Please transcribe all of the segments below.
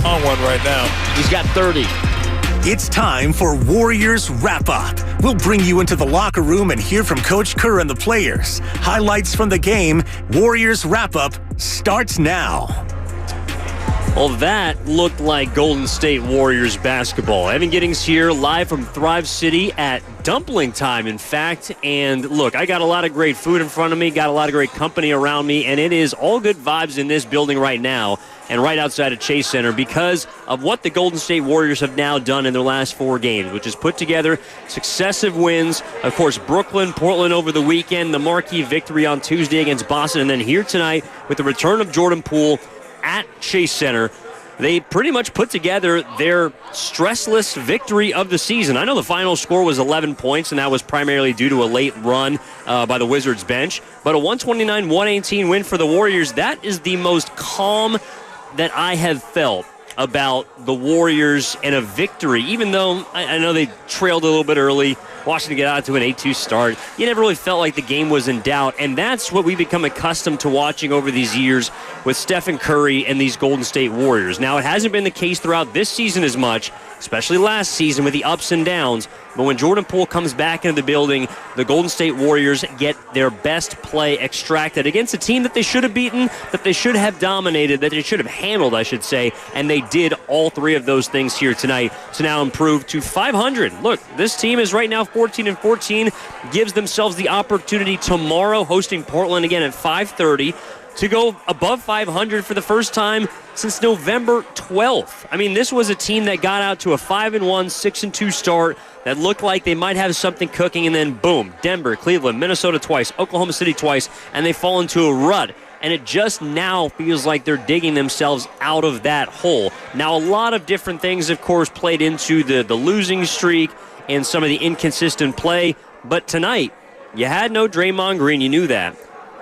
on one right now. He's got 30. It's time for Warriors Wrap-Up. We'll bring you into the locker room and hear from Coach Kerr and the players. Highlights from the game. Warriors Wrap-Up starts now. Well, that looked like Golden State Warriors basketball. Evan Giddings here, live from Thrive City at dumpling time, in fact. And look, I got a lot of great food in front of me, got a lot of great company around me, and it is all good vibes in this building right now and right outside of Chase Center because of what the Golden State Warriors have now done in their last 4 games, which is put together successive wins. Of course, Brooklyn, Portland over the weekend, the marquee victory on Tuesday against Boston, and then here tonight with the return of Jordan Poole at Chase Center. They pretty much put together their stressless victory of the season. I know the final score was 11 points, and that was primarily due to a late run by the Wizards bench. But a 129-118 win for the Warriors, that is the most calm that I have felt about the Warriors and a victory, even though I know they trailed a little bit early. Washington get out to an 8-2 start. You never really felt like the game was in doubt, and that's what we've become accustomed to watching over these years with Stephen Curry and these Golden State Warriors. Now, it hasn't been the case throughout this season as much, especially last season with the ups and downs, but when Jordan Poole comes back into the building, the Golden State Warriors get their best play extracted against a team that they should have beaten, that they should have dominated, that they should have handled, I should say, and they did all 3 of those things here tonight to now improve to 500. Look, this team is right now 14-14, gives themselves the opportunity tomorrow, hosting Portland again at 5:30, to go above 500 for the first time since November 12th. I mean, this was a team that got out to a 5-1, 6-2 start that looked like they might have something cooking, and then boom, Denver, Cleveland, Minnesota twice, Oklahoma City twice, and they fall into a rut. And it just now feels like they're digging themselves out of that hole. Now, a lot of different things, of course, played into the losing streak and some of the inconsistent play. But tonight, you had no Draymond Green. You knew that.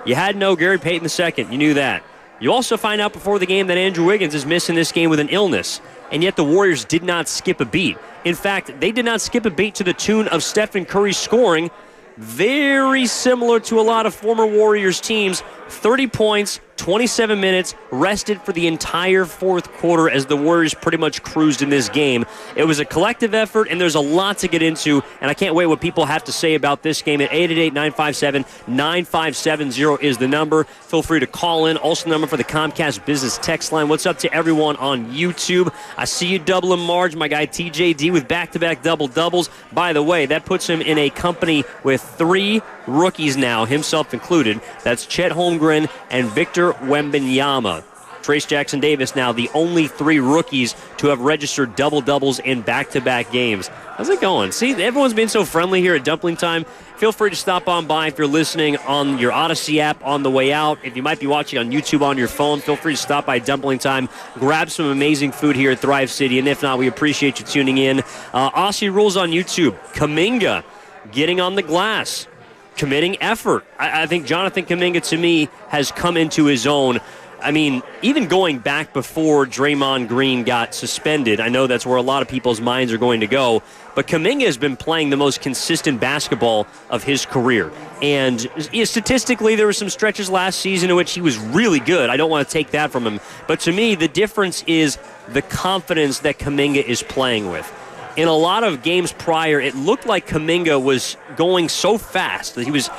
You had no Gary Payton II. You knew that. You also find out before the game that Andrew Wiggins is missing this game with an illness. And yet the Warriors did not skip a beat. In fact, they did not skip a beat to the tune of Stephen Curry scoring. Very similar to a lot of former Warriors teams. 30 points, 27 minutes, rested for the entire fourth quarter as the Warriors pretty much cruised in this game. It was a collective effort, and there's a lot to get into, and I can't wait what people have to say about this game at 888-957-9570 is the number. Feel free to call in. Also the number for the Comcast Business text line. What's up to everyone on YouTube? I see you doubling Marge, my guy TJD with back-to-back double-doubles. By the way, that puts him in a company with 3 rookies now, himself included. That's Chet Holmgren and Victor Wembanyama. Trace Jackson-Davis now the only 3 rookies to have registered double-doubles in back-to-back games. How's it going? See, everyone's been so friendly here at Dumpling Time. Feel free to stop on by if you're listening on your Odyssey app on the way out. If you might be watching on YouTube on your phone, feel free to stop by Dumpling Time. Grab some amazing food here at Thrive City, and if not, we appreciate you tuning in. Aussie Rules on YouTube. Kuminga getting on the glass. Committing effort. I think Jonathan Kuminga, to me, has come into his own. I mean, even going back before Draymond Green got suspended, I know that's where a lot of people's minds are going to go, but Kuminga has been playing the most consistent basketball of his career. And statistically, there were some stretches last season in which he was really good. I don't want to take that from him. But to me, the difference is the confidence that Kuminga is playing with. In a lot of games prior, it looked like Kuminga was going so fast that he's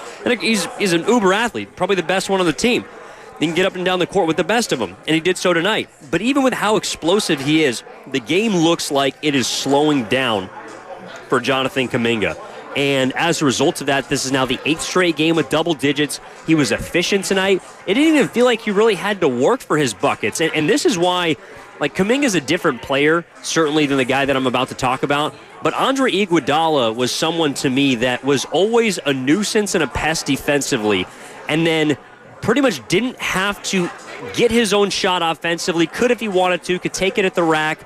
an uber athlete, probably the best one on the team. He can get up and down the court with the best of them, and he did so tonight. But even with how explosive he is, the game looks like it is slowing down for Jonathan Kuminga. And as a result of that, this is now the 8th straight game with double digits. He was efficient tonight. It didn't even feel like he really had to work for his buckets. And this is why, like, Kuminga's a different player, certainly, than the guy that I'm about to talk about. But Andre Iguodala was someone to me that was always a nuisance and a pest defensively. And then pretty much didn't have to get his own shot offensively. Could if he wanted to, could take it at the rack.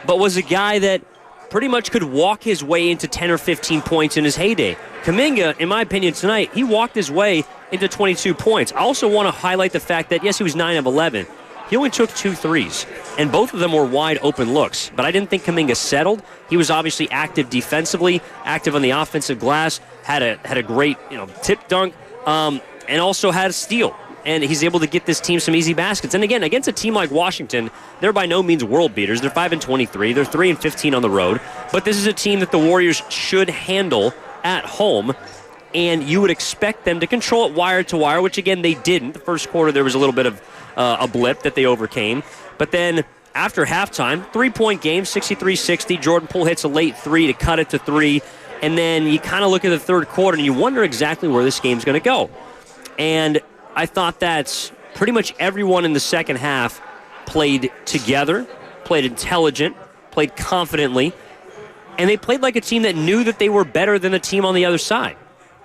But was a guy that pretty much could walk his way into 10 or 15 points in his heyday. Kuminga, in my opinion tonight, he walked his way into 22 points. I also want to highlight the fact that, yes, he was 9 of 11. He only took 2 threes, and both of them were wide open looks. But I didn't think Kuminga settled. He was obviously active defensively, active on the offensive glass, had a great tip dunk, and also had a steal. and he's able to get this team some easy baskets. And again, against a team like Washington, they're by no means world beaters. They're 5-23. They're 3-15 on the road. But this is a team that the Warriors should handle at home, and you would expect them to control it wire to wire, which, again, they didn't. The first quarter, there was a little bit of a blip that they overcame. But then after halftime, 3-point game, 63-60. Jordan Poole hits a late three to cut it to 3. And then you kind of look at the third quarter, and you wonder exactly where this game's going to go. And I thought that pretty much everyone in the second half played together, played intelligent, played confidently, and they played like a team that knew that they were better than the team on the other side.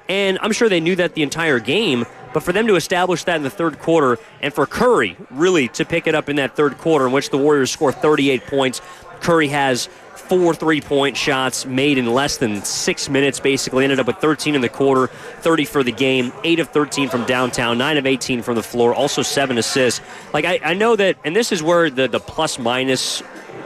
And I'm sure they knew that the entire game, but for them to establish that in the third quarter and for Curry really to pick it up in that third quarter in which the Warriors score 38 points, Curry has 4 3-point shots made in less than 6 minutes, basically. Ended up with 13 in the quarter, 30 for the game, 8 of 13 from downtown, 9 of 18 from the floor, also 7 assists. Like, I know that, and this is where the plus-minus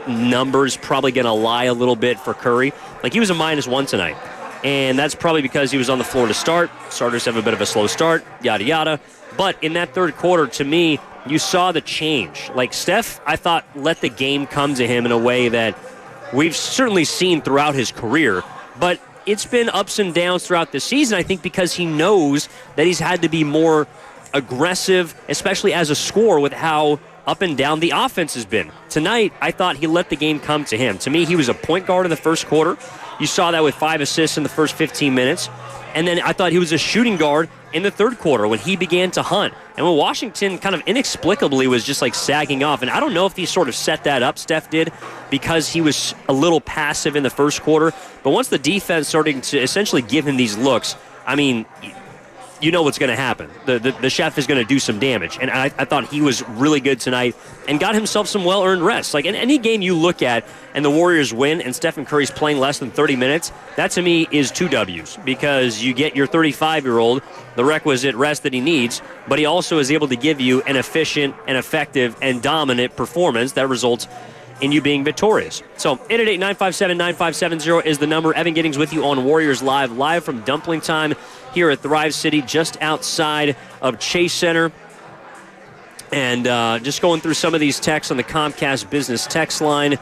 numbers probably going to lie a little bit for Curry. Like, he was a -1 tonight, and that's probably because he was on the floor to start. Starters have a bit of a slow start, yada, yada. But in that third quarter, to me, you saw the change. Like, Steph, I thought, let the game come to him in a way that we've certainly seen throughout his career, but it's been ups and downs throughout the season, I think, because he knows that he's had to be more aggressive, especially as a scorer, with how up and down the offense has been. Tonight, I thought he let the game come to him. To me, he was a point guard in the first quarter. You saw that with 5 assists in the first 15 minutes. And then I thought he was a shooting guard in the third quarter when he began to hunt. And when Washington kind of inexplicably was just like sagging off, and I don't know if he sort of set that up, Steph did, because he was a little passive in the first quarter. But once the defense started to essentially give him these looks, I mean, you know what's going to happen. The chef is going to do some damage. And I thought he was really good tonight and got himself some well-earned rest. Like, in any game you look at and the Warriors win and Stephen Curry's playing less than 30 minutes, that to me is 2 W's, because you get your 35-year-old the requisite rest that he needs, but he also is able to give you an efficient and effective and dominant performance that results in you being victorious. So 888-957-9570 is the number. Evan Giddings with you on Warriors live from Dumpling Time here at Thrive City, just outside of Chase Center. And just going through some of these texts on the Comcast Business text line.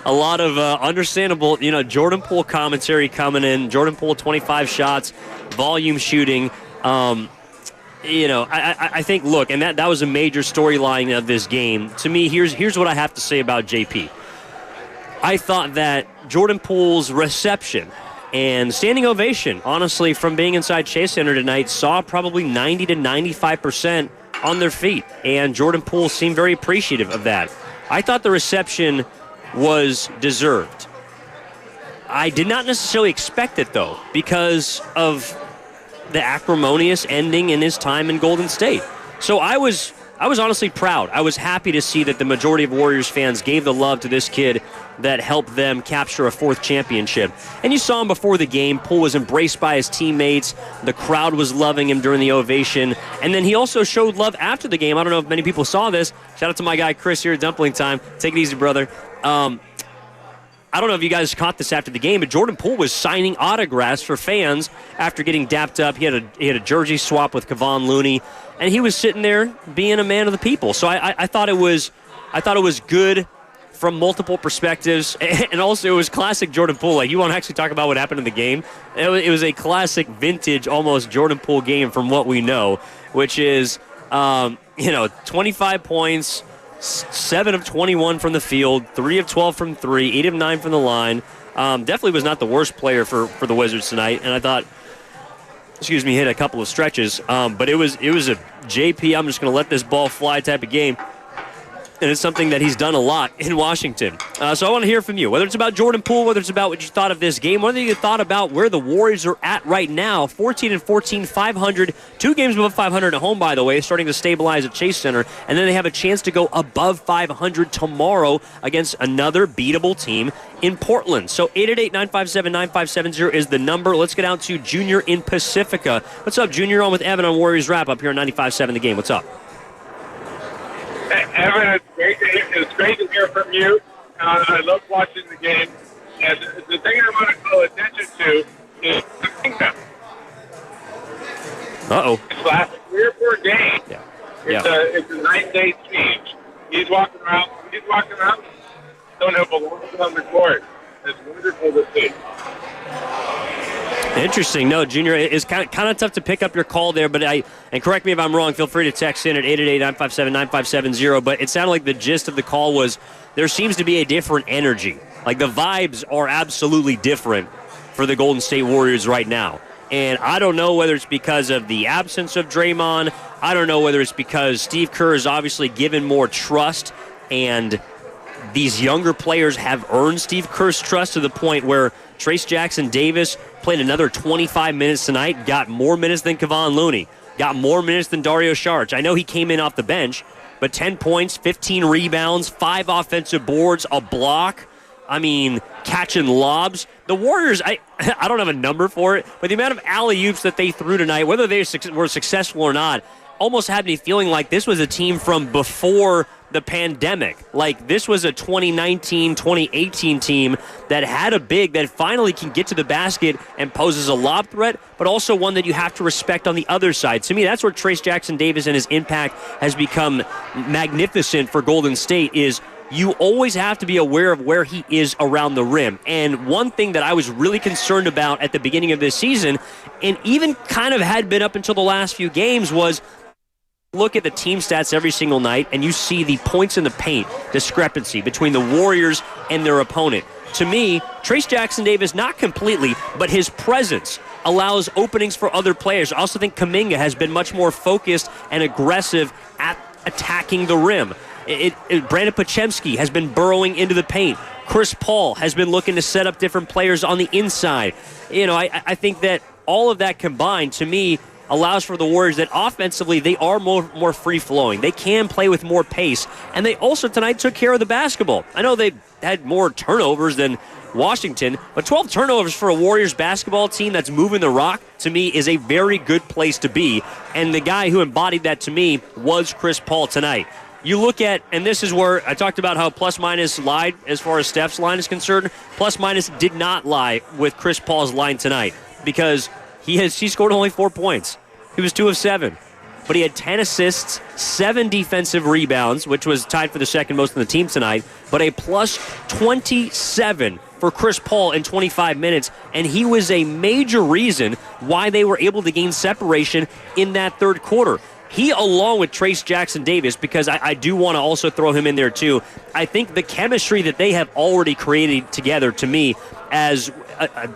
A lot of understandable, Jordan Poole commentary coming in. Jordan Poole, 25 shots, volume shooting. I think, look, and that was a major storyline of this game. To me, here's what I have to say about JP. I thought that Jordan Poole's reception and standing ovation, honestly, from being inside Chase Center tonight, saw probably 90 to 95% on their feet, and Jordan Poole seemed very appreciative of that. I thought the reception was deserved. I did not necessarily expect it, though, because of the acrimonious ending in his time in Golden State. So I was honestly proud. I was happy to see that the majority of Warriors fans gave the love to this kid that helped them capture a 4th championship. And you saw him before the game. Poole was embraced by his teammates. The crowd was loving him during the ovation. And then he also showed love after the game. I don't know if many people saw this. Shout out to my guy Chris here at Dumpling Time. Take it easy, brother. I don't know if you guys caught this after the game, but Jordan Poole was signing autographs for fans after getting dapped up. He had a jersey swap with Kevon Looney, and he was sitting there being a man of the people. So I thought it was good from multiple perspectives, and also it was classic Jordan Poole. Like, you want to actually talk about what happened in the game? It was a classic vintage, almost Jordan Poole game from what we know, which is 25 points. 7 of 21 from the field, 3 of 12 from 3, 8 of 9 from the line. Definitely was not the worst player for the Wizards tonight, and I thought, hit a couple of stretches. But it was a JP, I'm just going to let this ball fly type of game. And it's something that he's done a lot in Washington. So I want to hear from you, whether it's about Jordan Poole, whether it's about what you thought of this game, whether you thought about where the Warriors are at right now, 14-14, 500, 2 games above 500 at home, by the way, starting to stabilize at Chase Center, and then they have a chance to go above 500 tomorrow against another beatable team in Portland. So 888-957-9570 is the number. Let's get out to Junior in Pacifica. What's up, Junior? On with Evan on Warriors Wrap Up here on 95.7 The Game. What's up? Evan, it's great to hear from you. I love watching the game. And the thing I want to call attention to is the kingdom. Uh-oh. This last 3 or 4 games, It's a night-day change. He's walking around. Don't know belongs on the court. It's wonderful to see. Interesting. No, Junior, it's kind of tough to pick up your call there, but and correct me if I'm wrong, feel free to text in at 888-957-9570, but it sounded like the gist of the call was there seems to be a different energy. Like the vibes are absolutely different for the Golden State Warriors right now. And I don't know whether it's because of the absence of Draymond. I don't know whether it's because Steve Kerr has obviously given more trust, and these younger players have earned Steve Kerr's trust to the point where Trayce Jackson-Davis played another 25 minutes tonight, got more minutes than Kevon Looney, got more minutes than Dario Saric. I know he came in off the bench, but 10 points, 15 rebounds, 5 offensive boards, a block. I mean, catching lobs. The Warriors, I don't have a number for it, but the amount of alley-oops that they threw tonight, whether they were successful or not, almost had me feeling like this was a team from before the pandemic. Like this was a 2019, 2018 team that had a big that finally can get to the basket and poses a lob threat, but also one that you have to respect on the other side. To me, that's where Trayce Jackson-Davis and his impact has become magnificent for Golden State is you always have to be aware of where he is around the rim. And one thing that I was really concerned about at the beginning of this season, and even kind of had been up until the last few games, was look at the team stats every single night, and you see the points in the paint discrepancy between the Warriors and their opponent. To me, Trayce Jackson-Davis, not completely, but his presence allows openings for other players. I also think Kuminga has been much more focused and aggressive at attacking the rim. Brandon Pochemski has been burrowing into the paint. Chris Paul has been looking to set up different players on the inside. I think that all of that combined, to me, allows for the Warriors that offensively they are more free-flowing. They can play with more pace, and they also tonight took care of the basketball. I know they had more turnovers than Washington, but 12 turnovers for a Warriors basketball team that's moving the rock, to me, is a very good place to be, and the guy who embodied that to me was Chris Paul tonight. You look at, and this is where I talked about how plus-minus lied as far as Steph's line is concerned. Plus-minus did not lie with Chris Paul's line tonight because he scored only 4 points. He was 2 of 7. But he had 10 assists, 7 defensive rebounds, which was tied for the second most in the team tonight, but a plus 27 for Chris Paul in 25 minutes, and he was a major reason why they were able to gain separation in that third quarter. He, along with Trayce Jackson-Davis, because I do want to also throw him in there too, I think the chemistry that they have already created together, to me, as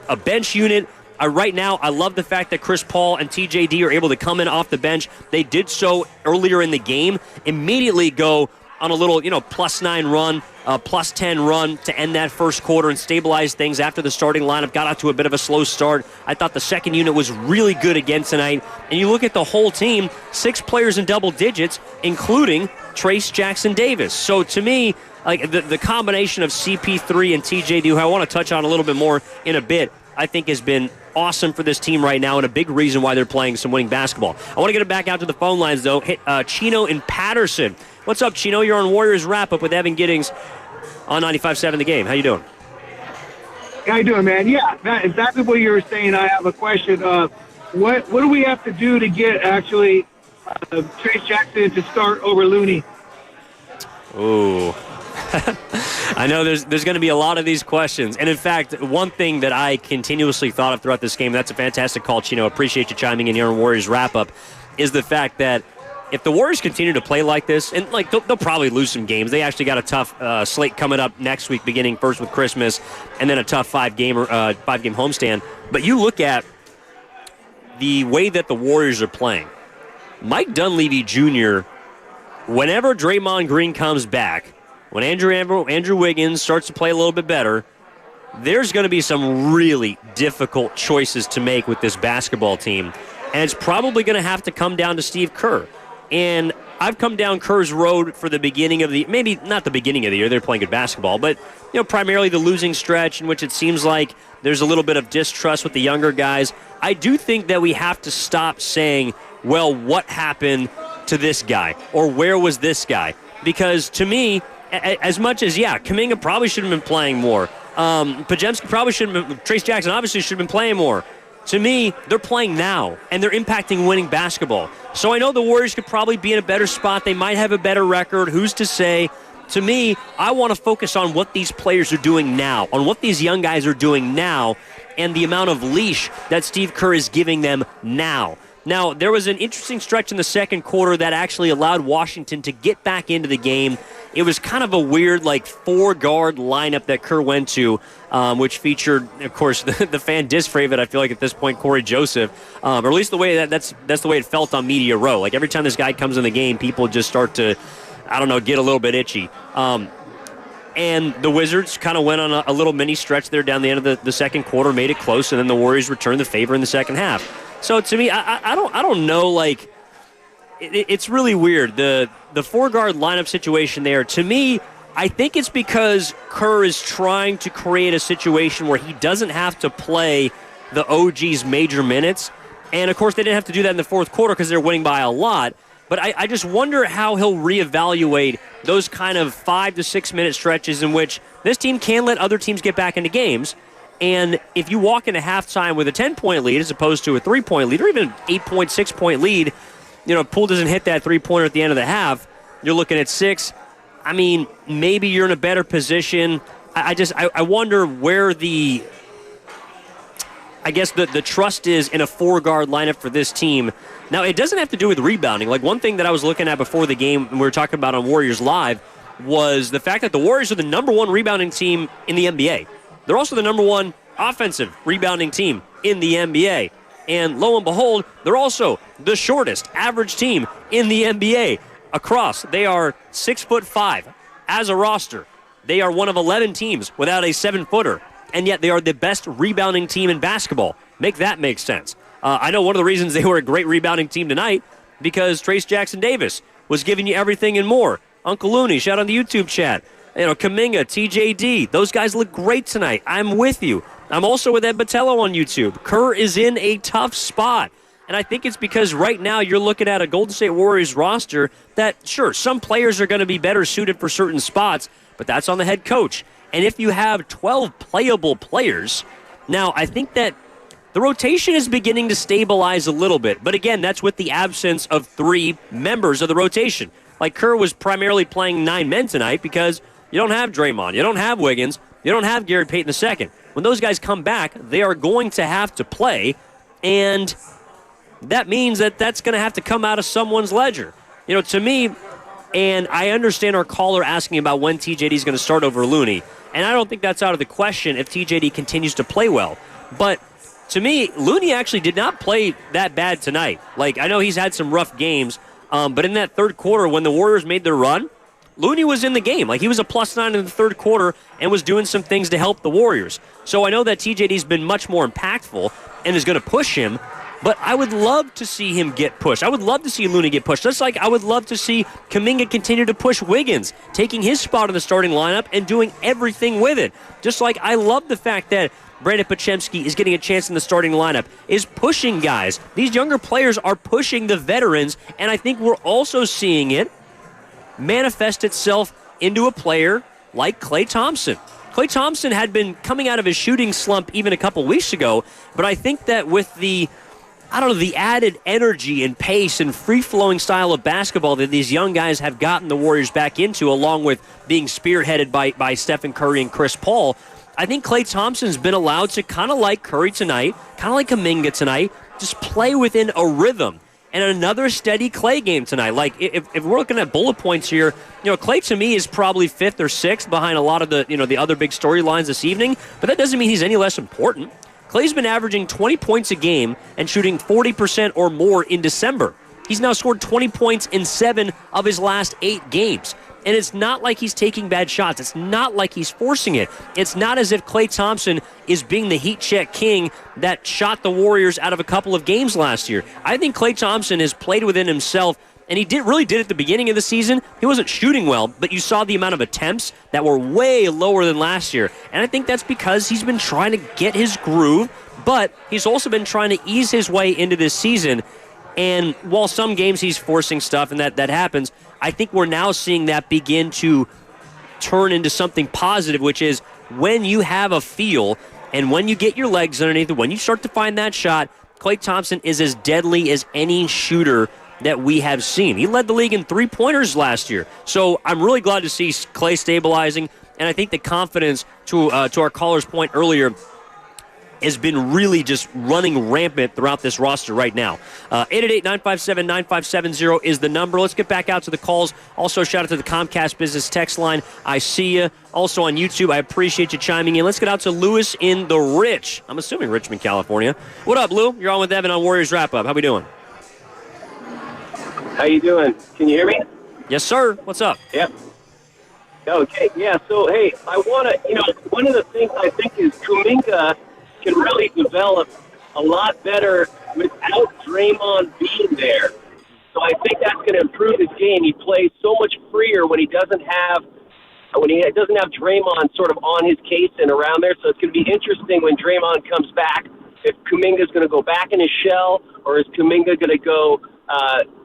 a bench unit. Right now, I love the fact that Chris Paul and TJD are able to come in off the bench. They did so earlier in the game, immediately go on a little, +9 run, +10 run to end that first quarter and stabilize things after the starting lineup got out to a bit of a slow start. I thought the second unit was really good again tonight. And you look at the whole team, 6 players in double digits, including Trayce Jackson-Davis. So to me, like the combination of CP3 and TJD, who I want to touch on a little bit more in a bit, I think has been awesome for this team right now and a big reason why they're playing some winning basketball. I want to get it back out to the phone lines, though. Hit Chino in Patterson. What's up, Chino? You're on Warriors Wrap-Up with Evan Giddings on 95.7 The Game. How you doing? How you doing, man? Yeah, exactly what you were saying. I have a question. What do we have to do to get actually Trayce Jackson to start over Looney? Ooh. I know there's going to be a lot of these questions. And, in fact, one thing that I continuously thought of throughout this game, that's a fantastic call, Chino. Appreciate you chiming in here on Warriors Wrap-Up, is the fact that if the Warriors continue to play like this, and they'll probably lose some games. They actually got a tough slate coming up next week, beginning first with Christmas, and then a tough five-game homestand. But you look at the way that the Warriors are playing. Mike Dunleavy Jr., whenever Draymond Green comes back, when Andrew Wiggins starts to play a little bit better, there's going to be some really difficult choices to make with this basketball team. And it's probably going to have to come down to Steve Kerr. And I've come down Kerr's road for the beginning of the, maybe not the beginning of the year, they're playing good basketball, but primarily the losing stretch in which it seems like there's a little bit of distrust with the younger guys. I do think that we have to stop saying, well, what happened to this guy? Or where was this guy? Because to me, as much as, Kuminga probably should have been playing more. Podziemski probably should have been, Trayce Jackson obviously should have been playing more. to me, they're playing now, and they're impacting winning basketball. So I know the Warriors could probably be in a better spot. They might have a better record. Who's to say? To me, I want to focus on what these players are doing now, on what these young guys are doing now, and the amount of leash that Steve Kerr is giving them now. Now, there was an interesting stretch in the second quarter that actually allowed Washington to get back into the game. It was kind of a weird, four-guard lineup that Kerr went to, which featured, of course, the fan disc favorite, I feel like at this point, Corey Joseph, or at least the way that's the way it felt on Media Row. Like, every time this guy comes in the game, people just start to, get a little bit itchy. And the Wizards kind of went on a little mini stretch there down the end of the second quarter, made it close, and then the Warriors returned the favor in the second half. So to me, I don't know. It's really weird the four-guard lineup situation there. To me, I think it's because Kerr is trying to create a situation where he doesn't have to play the OG's major minutes, and of course they didn't have to do that in the fourth quarter because they're winning by a lot. But I just wonder how he'll reevaluate those kind of 5 to 6 minute stretches in which this team can let other teams get back into games. And if you walk into halftime with a 10-point lead as opposed to a 3-point lead or even an 8-point, 6-point lead, Poole doesn't hit that three-pointer at the end of the half, you're looking at 6. I mean, maybe you're in a better position. I wonder where the trust is in a four-guard lineup for this team. Now, it doesn't have to do with rebounding. Like, one thing that I was looking at before the game, and we were talking about on Warriors Live, was the fact that the Warriors are the number one rebounding team in the NBA. They're also the number one offensive rebounding team in the NBA. And lo and behold, they're also the shortest average team in the NBA across. They are 6'5" as a roster. They are one of 11 teams without a 7-footer. And yet they are the best rebounding team in basketball. Make that make sense. I know one of the reasons they were a great rebounding team tonight because Trace Jackson-Davis was giving you everything and more. Uncle Looney, shout out on the YouTube chat. Kuminga, TJD, those guys look great tonight. I'm with you. I'm also with Ed Botello on YouTube. Kerr is in a tough spot. And I think it's because right now you're looking at a Golden State Warriors roster that, sure, some players are going to be better suited for certain spots, but that's on the head coach. And if you have 12 playable players, now I think that the rotation is beginning to stabilize a little bit. But again, that's with the absence of 3 members of the rotation. Like Kerr was primarily playing 9 men tonight because you don't have Draymond, you don't have Wiggins, you don't have Gary Payton II. When those guys come back, they are going to have to play, and that means that that's going to have to come out of someone's ledger. To me, and I understand our caller asking about when TJD is going to start over Looney, and I don't think that's out of the question if TJD continues to play well. But to me, Looney actually did not play that bad tonight. I know he's had some rough games, but in that third quarter when the Warriors made their run, Looney was in the game. He was a +9 in the third quarter and was doing some things to help the Warriors. So I know that TJD's been much more impactful and is going to push him, but I would love to see him get pushed. I would love to see Looney get pushed. Just like I would love to see Kuminga continue to push Wiggins, taking his spot in the starting lineup and doing everything with it. Just like I love the fact that Brandon Pochemski is getting a chance in the starting lineup, is pushing guys. These younger players are pushing the veterans, and I think we're also seeing it manifest itself into a player like Klay Thompson. Klay Thompson had been coming out of his shooting slump even a couple weeks ago, but I think that with the added energy and pace and free-flowing style of basketball that these young guys have gotten the Warriors back into, along with being spearheaded by Stephen Curry and Chris Paul, I think Klay Thompson's been allowed to, kind of like Curry tonight, kind of like Kuminga tonight, just play within a rhythm. And another steady Klay game tonight. If we're looking at bullet points here, Klay to me is probably 5th or 6th behind a lot of the other big storylines this evening, but that doesn't mean he's any less important. Klay's been averaging 20 points a game and shooting 40% or more in December. He's now scored 20 points in 7 of his last 8 games. And it's not like he's taking bad shots. It's not like he's forcing it. It's not as if Klay Thompson is being the heat check king that shot the Warriors out of a couple of games last year. I think Klay Thompson has played within himself, and he really did at the beginning of the season. He wasn't shooting well, but you saw the amount of attempts that were way lower than last year. And I think that's because he's been trying to get his groove, but he's also been trying to ease his way into this season. And while some games he's forcing stuff and that happens, I think we're now seeing that begin to turn into something positive, which is when you have a feel And when you get your legs underneath it, when you start to find that shot, Klay Thompson is as deadly as any shooter that we have seen. He led the league in three-pointers last year. So I'm really glad to see Klay stabilizing, and I think the confidence, to our caller's point earlier, has been really just running rampant throughout this roster right now. 888-957-9570 is the number. Let's get back out to the calls. Also, shout out to the Comcast Business text line. I see you. Also on YouTube, I appreciate you chiming in. Let's get out to Lewis in the Rich. I'm assuming Richmond, California. What up, Lou? You're on with Evan on Warriors Wrap-Up. How we doing? How you doing? Can you hear me? Yes, sir. What's up? Yep. Okay, yeah, so, hey, I want to, one of the things I think is Kuminga can really develop a lot better without Draymond being there. So I think that's going to improve his game. He plays so much freer when he doesn't have Draymond sort of on his case and around there. So it's going to be interesting when Draymond comes back, if Kuminga's going to go back in his shell, or is Kuminga going to go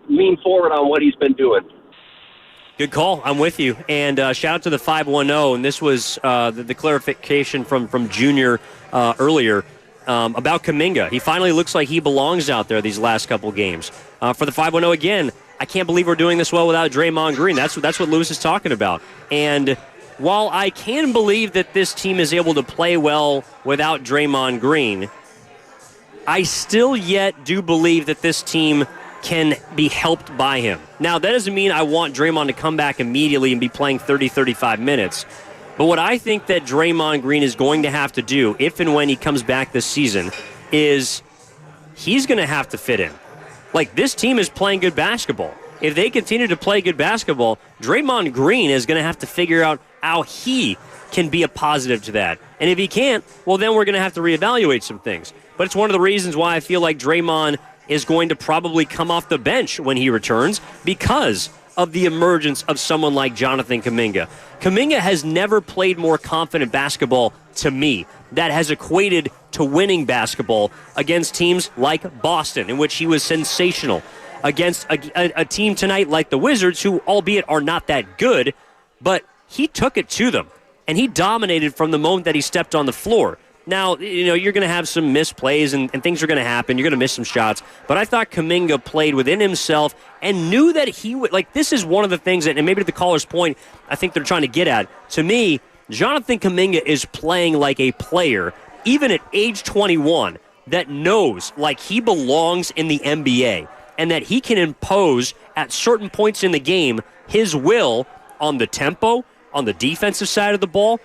lean forward on what he's been doing. Good call. I'm with you. And shout out to the 510. And this was the clarification from Junior earlier about Kuminga. He finally looks like he belongs out there these last couple games. For the 510 again, I can't believe we're doing this well without Draymond Green. That's what Lewis is talking about. And while I can believe that this team is able to play well without Draymond Green, I still yet do believe that this team can be helped by him. Now, that doesn't mean I want Draymond to come back immediately and be playing 30, 35 minutes. But what I think that Draymond Green is going to have to do, if and when he comes back this season, is he's going to have to fit in. Like, this team is playing good basketball. If they continue to play good basketball, Draymond Green is going to have to figure out how he can be a positive to that. And if he can't, well, then we're going to have to reevaluate some things. But it's one of the reasons why I feel like Draymond is going to probably come off the bench when he returns, because of the emergence of someone like Jonathan Kuminga. Kuminga has never played more confident basketball to me that has equated to winning basketball against teams like Boston, in which he was sensational, against a team tonight like the Wizards, who albeit are not that good, but he took it to them, and he dominated from the moment that he stepped on the floor. Now, you're going to have some missed plays and things are going to happen. You're going to miss some shots. But I thought Kuminga played within himself and knew that he would, this is one of the things that, and maybe to the caller's point, I think they're trying to get at. To me, Jonathan Kuminga is playing like a player, even at age 21, that knows like he belongs in the NBA and that he can impose at certain points in the game his will on the tempo, on the defensive side of the ball,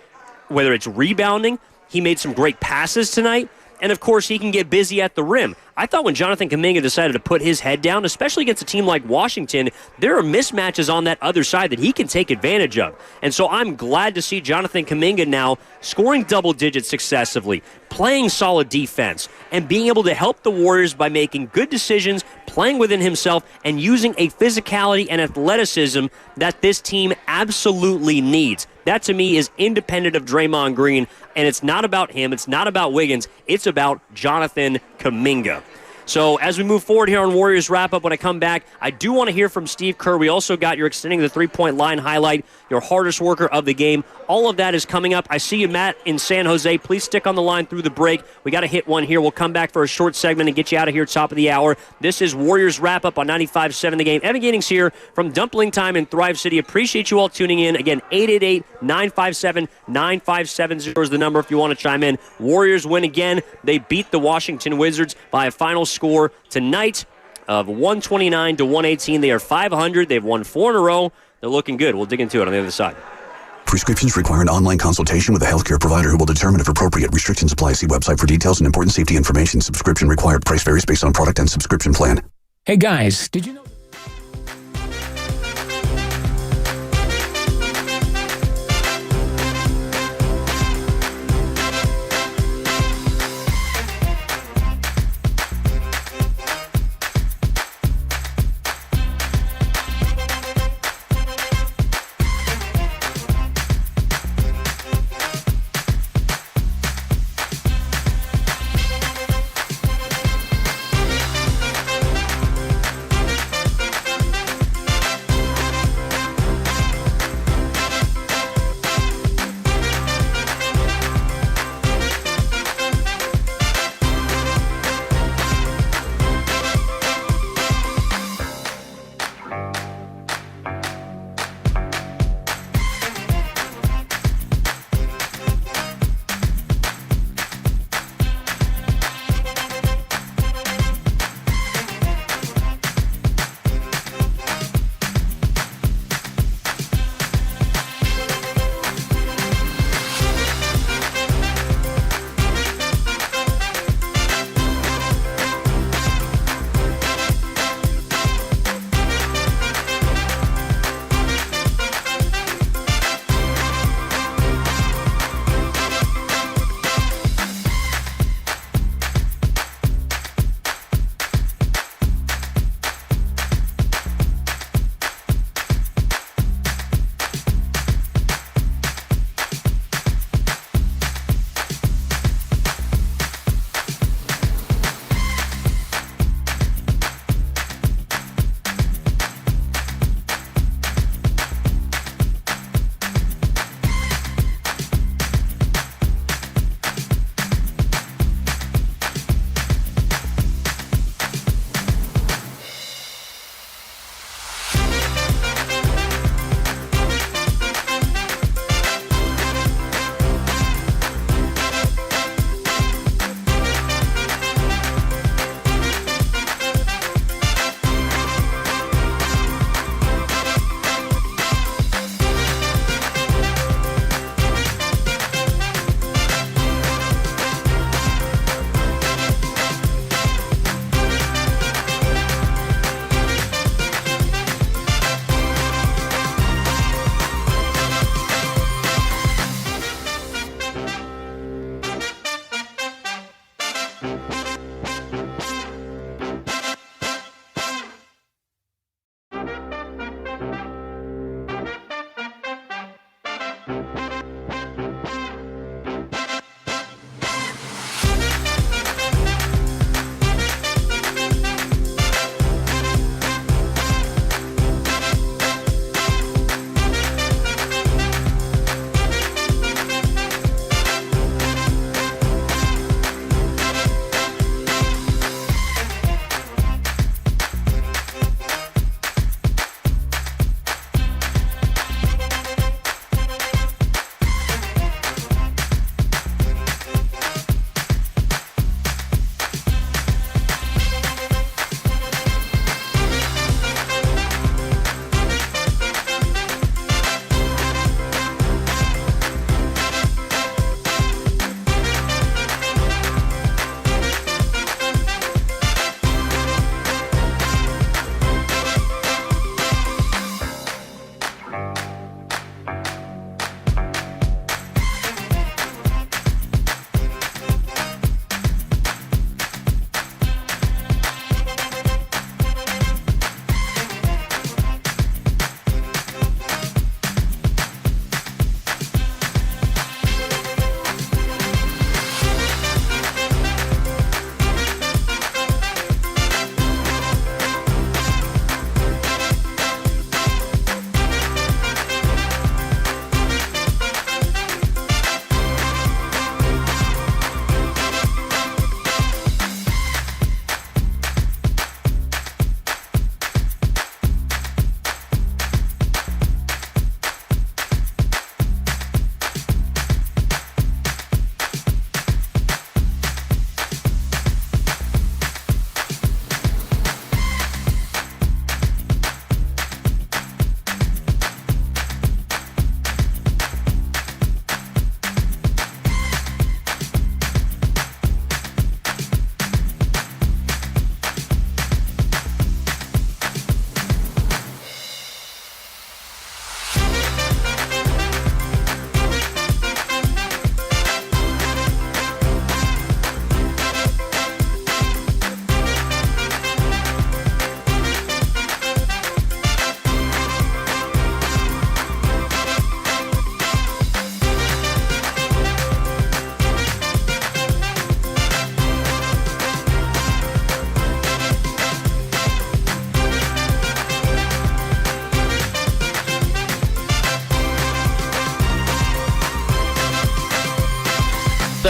whether it's rebounding. He made some great passes tonight, and of course he can get busy at the rim. I thought when Jonathan Kuminga decided to put his head down, especially against a team like Washington, there are mismatches on that other side that he can take advantage of. And so I'm glad to see Jonathan Kuminga now scoring double digits successively, playing solid defense, and being able to help the Warriors by making good decisions, playing within himself, and using a physicality and athleticism that this team absolutely needs. That, to me, is independent of Draymond Green, and it's not about him. It's not about Wiggins. It's about Jonathan Kuminga. So as we move forward here on Warriors Wrap-Up, when I come back, I do want to hear from Steve Kerr. We also got your extending the three-point line highlight, your hardest worker of the game. All of that is coming up. I see you, Matt, in San Jose. Please stick on the line through the break. We got to hit one here. We'll come back for a short segment and get you out of here top of the hour. This is Warriors Wrap-Up on 95.7 The Game. Evan Giddings here from Dumpling Time in Thrive City. Appreciate you all tuning in. Again, 888-957-9570 is the number if you want to chime in. Warriors win again. They beat the Washington Wizards by a final score tonight of 129-118. They are 500. They've won 4 in a row. They're looking good. We'll dig into it on the other side. Prescriptions require an online consultation with a healthcare provider who will determine if appropriate. Restrictions apply. See website for details and important safety information. Subscription required. Price varies based on product and subscription plan. Hey guys, did you know...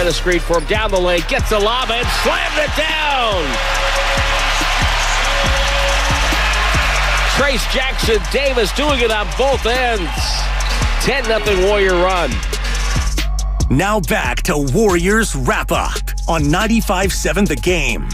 set a screen for him down the lane, gets the lob and slams it down. Trace Jackson Davis doing it on both ends. 10-0 Warrior run. Now back to Warriors Wrap-Up on 95.7 The Game.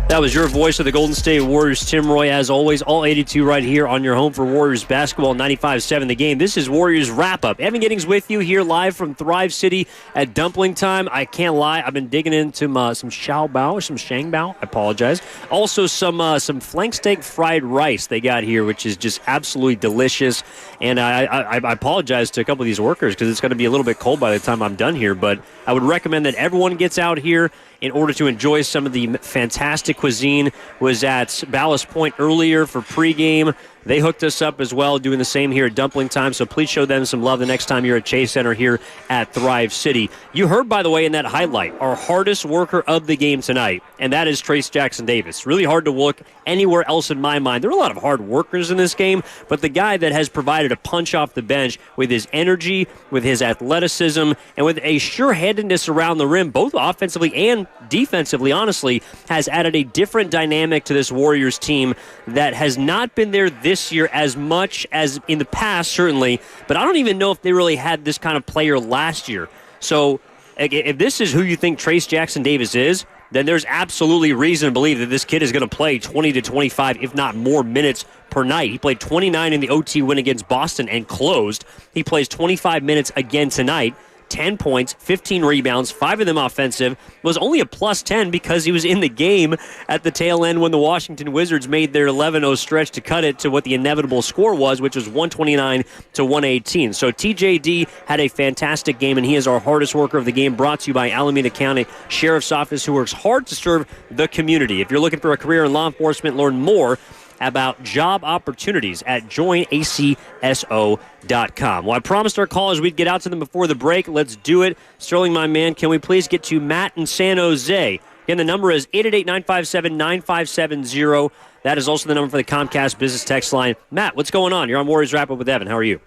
That was your voice of the Golden State Warriors, Tim Roy, as always, all 82 right here on your home for Warriors basketball, 95.7 The Game. This is Warriors Wrap-Up. Evan Giddings with you here live from Thrive City at Dumpling Time. I can't lie, I've been digging into some xiao bao or some shang bao. I apologize. Also some flank steak fried rice they got here, which is just absolutely delicious. And I apologize to a couple of these workers because it's going to be a little bit cold by the time I'm done here, but I would recommend that everyone gets out here in order to enjoy some of the fantastic cuisine. Was at Ballast Point earlier for pregame. They hooked us up as well, doing the same here at Dumpling Time, so please show them some love the next time you're at Chase Center here at Thrive City. You heard, by the way, in that highlight, our hardest worker of the game tonight, and that is Trace Jackson Davis. Really hard to look anywhere else in my mind. There are a lot of hard workers in this game, but the guy that has provided a punch off the bench with his energy, with his athleticism, and with a sure-handedness around the rim, both offensively and defensively, honestly, has added a different dynamic to this Warriors team that has not been there this year as much as in the past, certainly, but I don't even know if they really had this kind of player last year. So if this is who you think Trace Jackson Davis is, then there's absolutely reason to believe that this kid is going to play 20 to 25, if not more, minutes per night. He played 29 in the OT win against Boston and closed. He plays 25 minutes again tonight. 10 points, 15 rebounds, 5 of them offensive, was only a plus 10 because he was in the game at the tail end when the Washington Wizards made their 11-0 stretch to cut it to what the inevitable score was, which was 129 to 118. So TJD had a fantastic game, and he is our hardest worker of the game, brought to you by Alameda County Sheriff's Office, who works hard to serve the community. If you're looking for a career in law enforcement, learn more about job opportunities at joinacso.com. Well, I promised our callers we'd get out to them before the break. Let's do it. Sterling, my man, can we please get to Matt in San Jose? Again, the number is 888-957-9570. That is also the number for the Comcast business text line. Matt, what's going on? You're on Warriors Wrap-Up with Evan. How are you?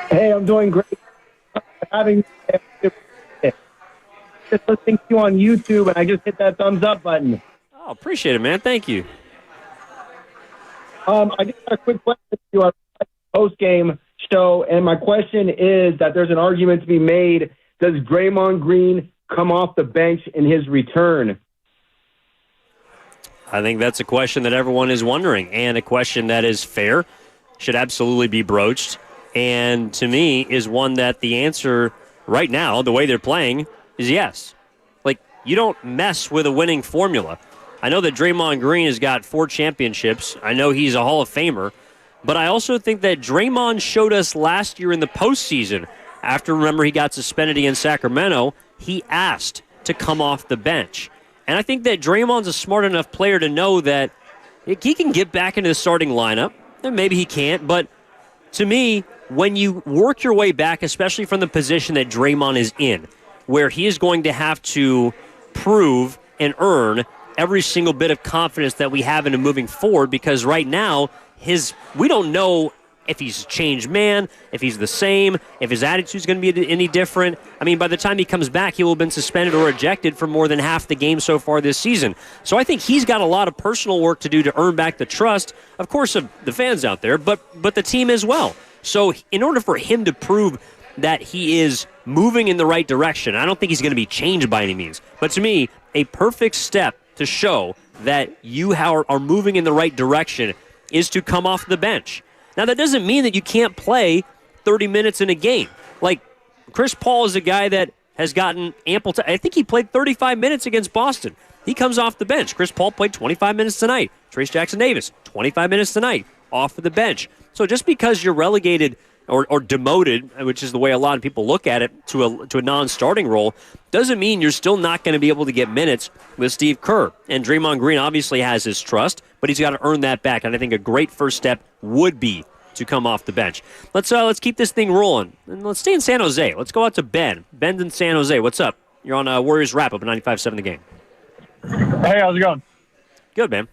Hey, I'm doing great. Just listening to you on YouTube, and I just hit that thumbs up button. Oh, appreciate it, man. Thank you. I just got a quick question for you on the post-game show, and my question is that there's an argument to be made. Does Draymond Green come off the bench in his return? I think that's a question that everyone is wondering, and a question that is fair, should absolutely be broached, and to me is one that the answer right now, the way they're playing, is yes. Like, you don't mess with a winning formula. I know that Draymond Green has got 4 championships. I know he's a Hall of Famer. But I also think that Draymond showed us last year in the postseason, after, remember, he got suspended against Sacramento, he asked to come off the bench. And I think that Draymond's a smart enough player to know that he can get back into the starting lineup. And maybe he can't, but to me, when you work your way back, especially from the position that Draymond is in, where he is going to have to prove and earn every single bit of confidence that we have in him moving forward, because right now, we don't know if he's a changed man, if he's the same, if his attitude's going to be any different. I mean, by the time he comes back, he will have been suspended or ejected for more than half the game so far this season. So I think he's got a lot of personal work to do to earn back the trust, of course, of the fans out there, but the team as well. So in order for him to prove that he is moving in the right direction, I don't think he's going to be changed by any means. But to me, a perfect step to show that you are moving in the right direction is to come off the bench. Now, that doesn't mean that you can't play 30 minutes in a game. Like, Chris Paul is a guy that has gotten ample time. I think he played 35 minutes against Boston. He comes off the bench. Chris Paul played 25 minutes tonight. Trace Jackson Davis, 25 minutes tonight, off of the bench. So just because you're relegated or demoted, which is the way a lot of people look at it, to a non-starting role, doesn't mean you're still not going to be able to get minutes with Steve Kerr. And Draymond Green obviously has his trust, but he's got to earn that back. And I think a great first step would be to come off the bench. Let's keep this thing rolling. And let's stay in San Jose. Let's go out to Ben. Ben's in San Jose. What's up? You're on Warriors Wrap-Up at 95.7 The Game. Hey, how's it going? Good, man.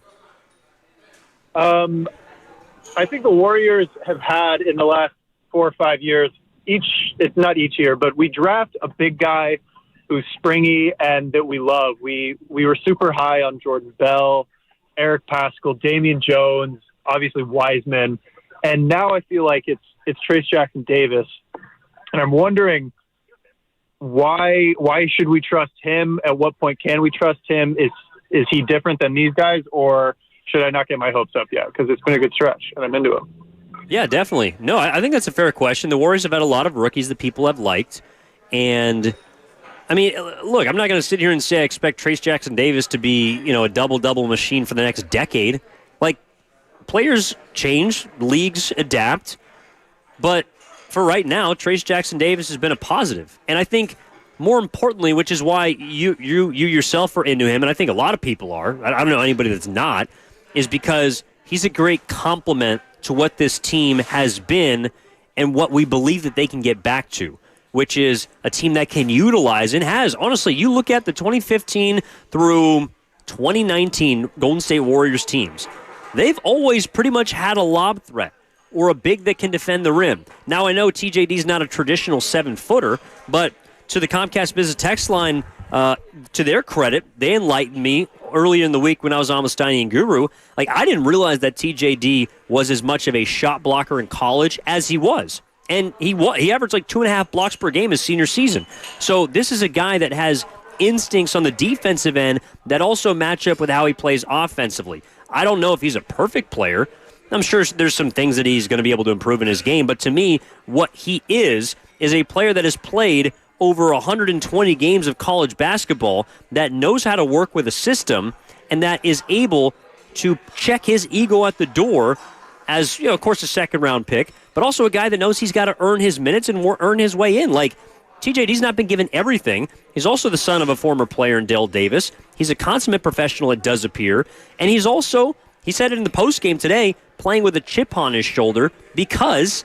I think the Warriors have had in the last 4 or 5 years, it's not each year, but we draft a big guy who's springy and that we love. We were super high on Jordan Bell, Eric Paschal, Damian Jones, obviously Wiseman, and now I feel like it's Trayce Jackson-Davis, and I'm wondering why should we trust him? At what point can we trust him? Is he different than these guys, or should I not get my hopes up yet? Because it's been a good stretch, and I'm into him. Yeah, definitely. No, I think that's a fair question. The Warriors have had a lot of rookies that people have liked, and I mean, look, I'm not going to sit here and say I expect Trayce Jackson-Davis to be, a double-double machine for the next decade. Like, players change, leagues adapt, but for right now, Trayce Jackson-Davis has been a positive. And I think, more importantly, which is why you yourself are into him, and I think a lot of people are, I don't know anybody that's not, is because he's a great complement to what this team has been and what we believe that they can get back to, which is a team that can utilize and has. Honestly, you look at the 2015 through 2019 Golden State Warriors teams, they've always pretty much had a lob threat or a big that can defend the rim. Now, I know TJD's not a traditional 7-footer, but to the Comcast Business text line, to their credit, they enlightened me earlier in the week when I was on with Steiny and Guru. Like, I didn't realize that TJD was as much of a shot blocker in college as he was. And he averaged like 2.5 blocks per game his senior season. So this is a guy that has instincts on the defensive end that also match up with how he plays offensively. I don't know if he's a perfect player. I'm sure there's some things that he's going to be able to improve in his game. But to me, what he is a player that has played over 120 games of college basketball, that knows how to work with a system, and that is able to check his ego at the door as, of course, a second-round pick, but also a guy that knows he's got to earn his minutes and earn his way in. Like, TJD's not been given everything. He's also the son of a former player in Dale Davis. He's a consummate professional, it does appear. And he's also, he said it in the postgame today, playing with a chip on his shoulder because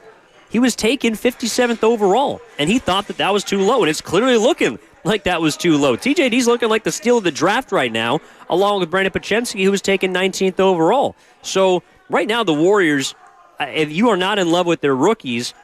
he was taken 57th overall, and he thought that was too low, and it's clearly looking like that was too low. TJD's looking like the steal of the draft right now, along with Brandon Pachensky, who was taken 19th overall. So right now, the Warriors, if you are not in love with their rookies,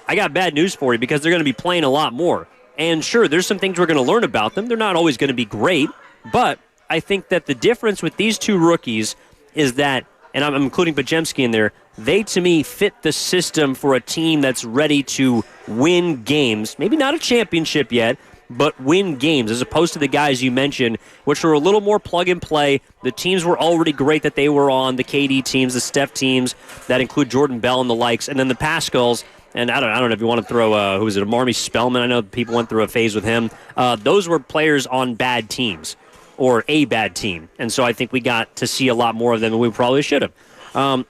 I got bad news for you because they're going to be playing a lot more. And sure, there's some things we're going to learn about them. They're not always going to be great, but I think that the difference with these two rookies is that, and I'm including Pachensky in there, they, to me, fit the system for a team that's ready to win games. Maybe not a championship yet, but win games, as opposed to the guys you mentioned, which were a little more plug-and-play. The teams were already great that they were on, the KD teams, the Steph teams, that include Jordan Bell and the likes, and then the Paschals, and I don't know if you want to throw, who was it, Marmy Spellman? I know people went through a phase with him. Those were players on bad teams, or a bad team, and so I think we got to see a lot more of them than we probably should have.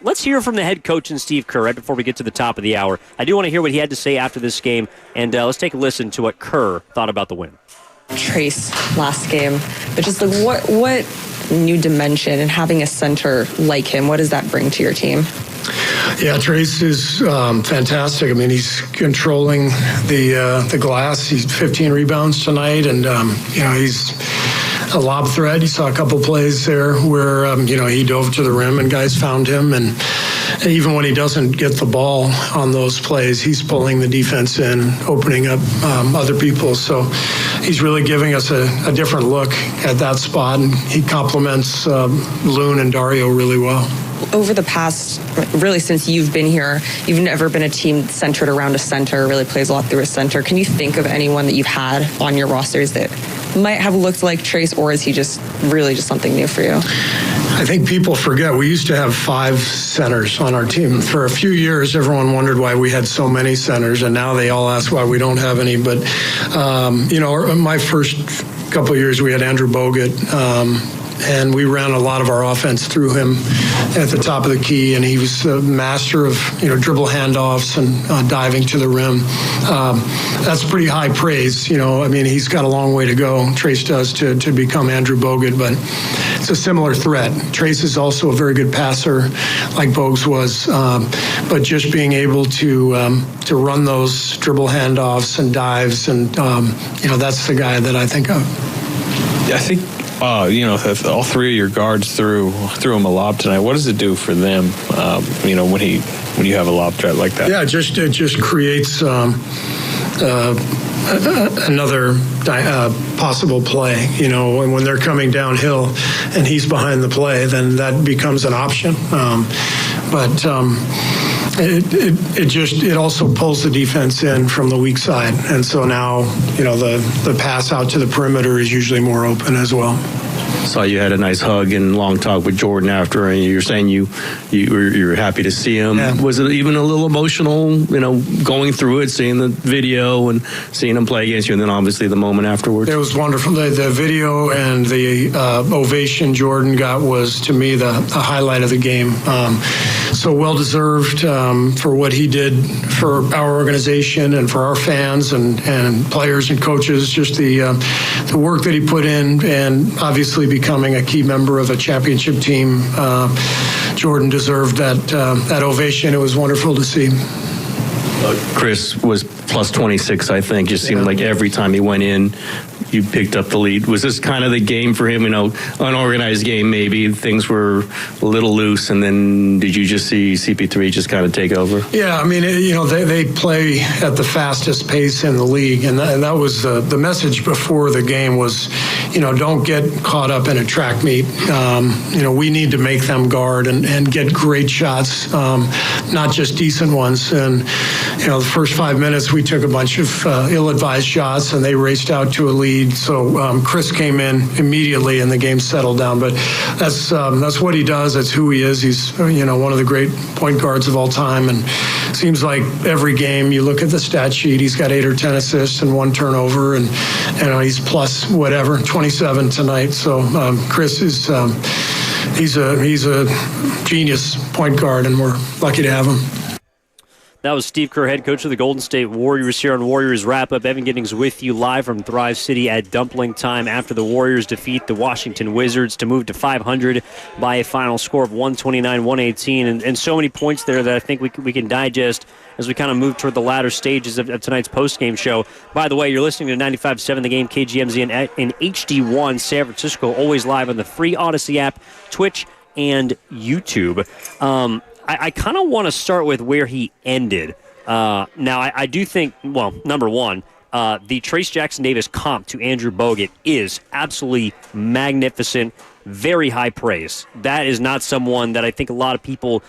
Let's hear from the head coach and Steve Kerr right before we get to the top of the hour. I do want to hear what he had to say after this game, and let's take a listen to what Kerr thought about the win. Trayce last game, but just like what new dimension and having a center like him, what does that bring to your team? Yeah, Trayce is fantastic. I mean, he's controlling the glass. He's 15 rebounds tonight, and he's a lob threat. You saw a couple plays there where he dove to the rim and guys found him, and even when he doesn't get the ball on those plays, he's pulling the defense in, opening up other people. So he's really giving us a different look at that spot, and he complements Loon and Dario really well. Over the past, really since you've been here, you've never been a team centered around a center, really plays a lot through a center. Can you think of anyone that you've had on your rosters that might have looked like Trayce, or is he just really just something new for you? I think people forget we used to have 5 centers on our team. For a few years, everyone wondered why we had so many centers, and now they all ask why we don't have any. But, my first couple of years, we had Andrew Bogut, and we ran a lot of our offense through him at the top of the key, and he was a master of dribble handoffs and diving to the rim. That's pretty high praise. He's got a long way to go. Trayce does to become Andrew Bogut, but it's a similar threat. Trayce is also a very good passer, like Bogues was, but just being able to run those dribble handoffs and dives, and that's the guy that I think of. I think. All 3 of your guards threw him a lob tonight. What does it do for them? When you have a lob threat like that? Yeah, it just creates another possible play. You know, and when they're coming downhill and he's behind the play, then that becomes an option. It also pulls the defense in from the weak side, and so now, you know, the pass out to the perimeter is usually more open as well. Saw you had a nice hug and long talk with Jordan after, and you're saying you were happy to see him. Yeah. Was it even a little emotional, you know, going through it, seeing the video and seeing him play against you, and then obviously the moment afterwards? It was wonderful. The video and the ovation Jordan got was, to me, the highlight of the game. So well-deserved for what he did for our organization and for our fans and players and coaches, just the work that he put in, and obviously becoming a key member of a championship team. Jordan deserved that ovation. It was wonderful to see. Chris was plus 26, I think. Just seemed like every time he went in, you picked up the lead. Was this kind of the game for him, you know, unorganized game maybe? Things were a little loose, and then did you just see CP3 just kind of take over? Yeah, I mean, you know, they play at the fastest pace in the league, and that was the message before the game was, you know, don't get caught up in a track meet. You know, we need to make them guard and get great shots, not just decent ones. And, you know, the first 5 minutes, we took a bunch of ill-advised shots, and they raced out to a lead. So Chris came in immediately, and the game settled down. But that's what he does. That's who he is. He's, you know, one of the great point guards of all time. And seems like every game you look at the stat sheet, he's got 8 or 10 assists and 1 turnover, and you know, he's plus whatever 27 tonight. So Chris is he's a genius point guard, and we're lucky to have him. That was Steve Kerr, head coach of the Golden State Warriors, here on Warriors Wrap-Up. Evan Giddings with you live from Thrive City at Dumpling Time after the Warriors defeat the Washington Wizards to move to 500 by a final score of 129-118. And so many points there that I think we can digest as we kind of move toward the latter stages of tonight's post-game show. By the way, you're listening to 95.7 The Game, KGMZ, and HD1 San Francisco, always live on the free Odyssey app, Twitch, and YouTube. I kind of want to start with where he ended. Now, I do think, well, number one, the Trace Jackson Davis comp to Andrew Bogut is absolutely magnificent, very high praise. That is not someone that I think a lot of people,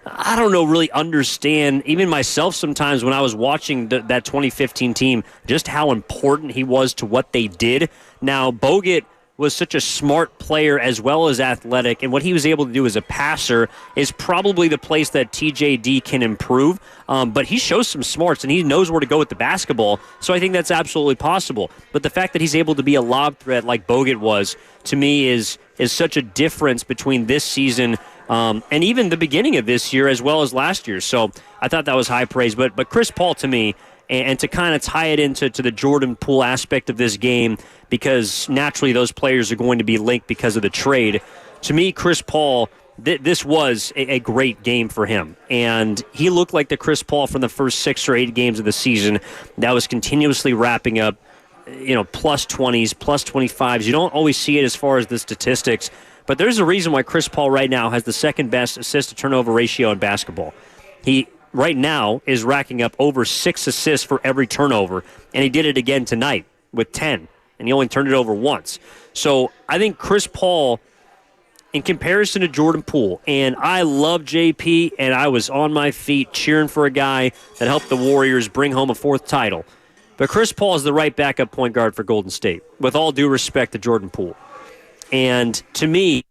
I don't know, really understand, even myself sometimes when I was watching that 2015 team, just how important he was to what they did. Now, Bogut was such a smart player as well as athletic, and what he was able to do as a passer is probably the place that TJD can improve, but he shows some smarts, and he knows where to go with the basketball, so I think that's absolutely possible. But the fact that he's able to be a lob threat like Bogut was, to me, is such a difference between this season and even the beginning of this year as well as last year, so I thought that was high praise. But Chris Paul, to me, and to kind of tie it into the Jordan Poole aspect of this game, because naturally those players are going to be linked because of the trade. To me, Chris Paul, this was a great game for him. And he looked like the Chris Paul from the first 6 or 8 games of the season that was continuously wrapping up, you know, plus 20s, plus 25s. You don't always see it as far as the statistics, but there's a reason why Chris Paul right now has the second best assist-to-turnover ratio in basketball. He right now is racking up over 6 assists for every turnover, and he did it again tonight with 10, and he only turned it over once. So I think Chris Paul, in comparison to Jordan Poole, and I love JP, and I was on my feet cheering for a guy that helped the Warriors bring home a 4th title, but Chris Paul is the right backup point guard for Golden State, with all due respect to Jordan Poole. And to me,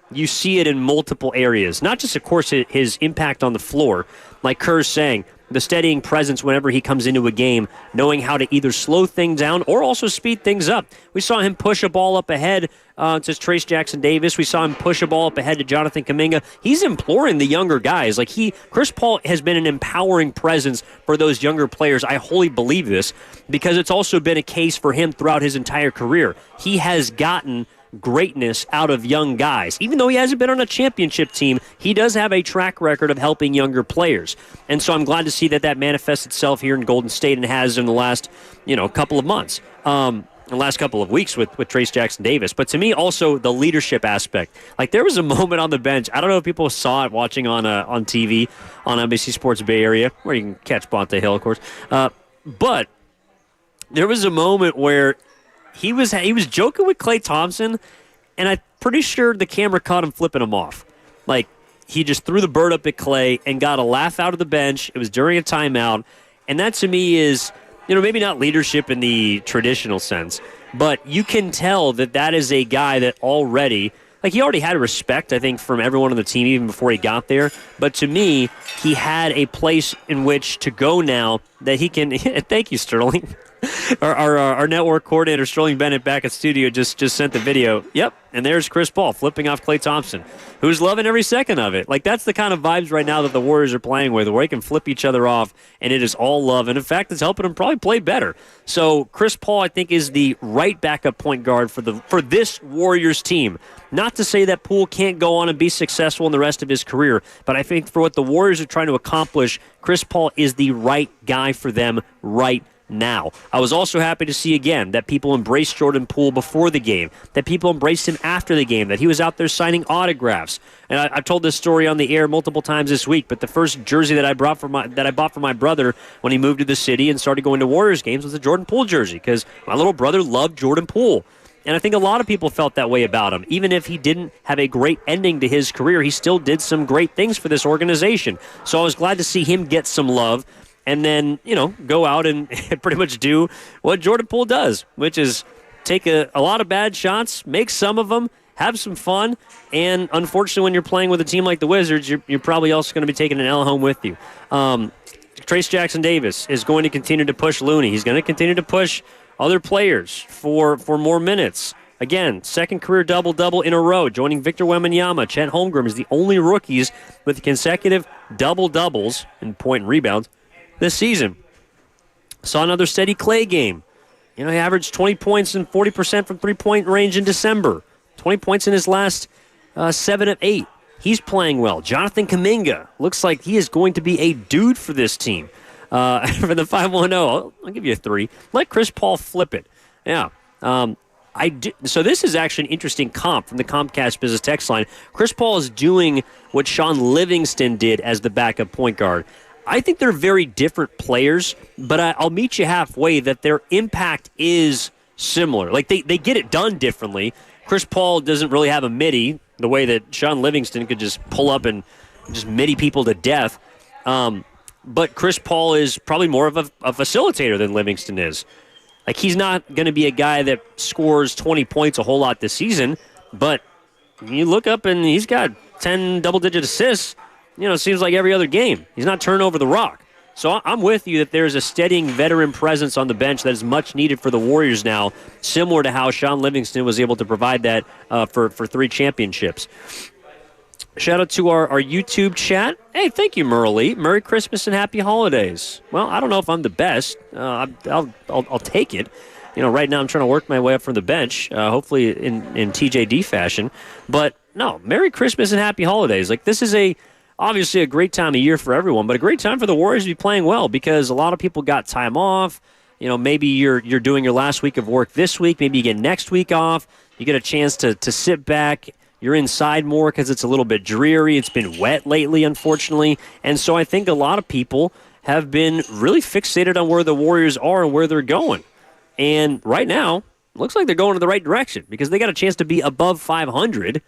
you see it in multiple areas, not just, of course, his impact on the floor, like Kerr's saying, the steadying presence whenever he comes into a game, knowing how to either slow things down or also speed things up. We saw him push a ball up ahead to Trace Jackson Davis. We saw him push a ball up ahead to Jonathan Kuminga. He's imploring the younger guys. Like Chris Paul has been an empowering presence for those younger players. I wholly believe this because it's also been a case for him throughout his entire career. He has gotten greatness out of young guys. Even though he hasn't been on a championship team, he does have a track record of helping younger players. And so I'm glad to see that manifests itself here in Golden State and has in the last, couple of months, the last couple of weeks with Trace Jackson Davis. But to me, also the leadership aspect. Like there was a moment on the bench. I don't know if people saw it watching on TV on NBC Sports Bay Area, where you can catch Bonte Hill, of course. But there was a moment where he was joking with Klay Thompson, and I'm pretty sure the camera caught him flipping him off. Like, he just threw the bird up at Klay and got a laugh out of the bench. It was during a timeout. And that to me is, maybe not leadership in the traditional sense, but you can tell that is a guy that already, he already had respect, I think, from everyone on the team even before he got there. But to me, he had a place in which to go now that he can, thank you, Sterling. Our network coordinator, Sterling Bennett, back at studio, just sent the video. Yep, and there's Chris Paul flipping off Klay Thompson, who's loving every second of it. That's the kind of vibes right now that the Warriors are playing with, where they can flip each other off, and it is all love. And, in fact, it's helping them probably play better. So Chris Paul, I think, is the right backup point guard for this Warriors team. Not to say that Poole can't go on and be successful in the rest of his career, but I think for what the Warriors are trying to accomplish, Chris Paul is the right guy for them right now. I was also happy to see again that people embraced Jordan Poole before the game, that people embraced him after the game, that he was out there signing autographs. And I've told this story on the air multiple times this week, but the first jersey that I bought for my brother when he moved to the city and started going to Warriors games was a Jordan Poole jersey, because my little brother loved Jordan Poole. And I think a lot of people felt that way about him. Even if he didn't have a great ending to his career, he still did some great things for this organization. So I was glad to see him get some love and then, go out and pretty much do what Jordan Poole does, which is take a lot of bad shots, make some of them, have some fun, and unfortunately when you're playing with a team like the Wizards, you're probably also going to be taking an L home with you. Trayce Jackson-Davis is going to continue to push Looney. He's going to continue to push other players for more minutes. Again, second career double-double in a row, joining Victor Wembanyama. Chet Holmgren is the only rookies with consecutive double-doubles in point and rebounds this season. Saw another steady Klay game. He averaged 20 points and 40% from three-point range in December. 20 points in his last 7 of 8. He's playing well. Jonathan Kuminga looks like he is going to be a dude for this team. For the 510, I'll give you a 3. Let Chris Paul flip it. Yeah. So this is actually an interesting comp from the Comcast Business Text line. Chris Paul is doing what Sean Livingston did as the backup point guard. I think they're very different players, but I'll meet you halfway that their impact is similar. They get it done differently. Chris Paul doesn't really have a midi the way that Sean Livingston could just pull up and just midi people to death. But Chris Paul is probably more of a facilitator than Livingston is. He's not going to be a guy that scores 20 points a whole lot this season, but you look up and he's got 10 double-digit assists. It seems like every other game. He's not turning over the rock. So I'm with you that there's a steadying veteran presence on the bench that is much needed for the Warriors now, similar to how Sean Livingston was able to provide that for 3 championships. Shout out to our YouTube chat. Hey, thank you, Merle. Merry Christmas and Happy Holidays. Well, I don't know if I'm the best. I'll take it. Right now I'm trying to work my way up from the bench, hopefully in TJD fashion. But no, Merry Christmas and Happy Holidays. This is obviously a great time of year for everyone, but a great time for the Warriors to be playing well because a lot of people got time off. Maybe you're doing your last week of work this week. Maybe you get next week off. You get a chance to sit back. You're inside more because it's a little bit dreary. It's been wet lately, unfortunately. And so I think a lot of people have been really fixated on where the Warriors are and where they're going. And right now, it looks like they're going in the right direction because they got a chance to be above 500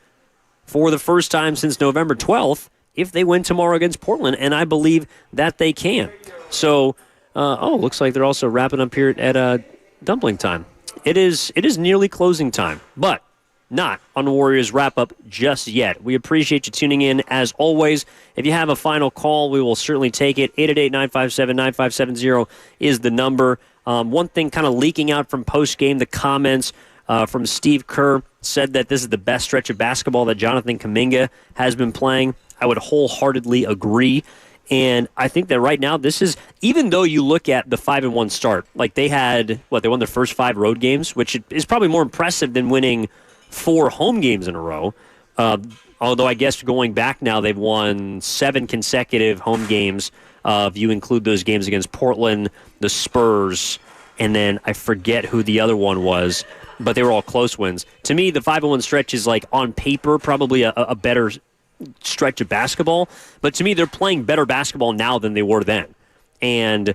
for the first time since November 12th if they win tomorrow against Portland, and I believe that they can. So, looks like they're also wrapping up here at dumpling time. It is nearly closing time, but not on the Warriors wrap-up just yet. We appreciate you tuning in, as always. If you have a final call, we will certainly take it. 888-957-9570 is the number. One thing kind of leaking out from post-game, the comments from Steve Kerr said that this is the best stretch of basketball that Jonathan Kuminga has been playing. I would wholeheartedly agree. And I think that right now, this is, even though you look at the 5-1 start, they won their first 5 road games, which is probably more impressive than winning 4 home games in a row. Although I guess going back now, they've won 7 consecutive home games. If you include those games against Portland, the Spurs, and then I forget who the other one was, but they were all close wins. To me, the 5-1 stretch is on paper probably a better stretch of basketball, but to me, they're playing better basketball now than they were then. And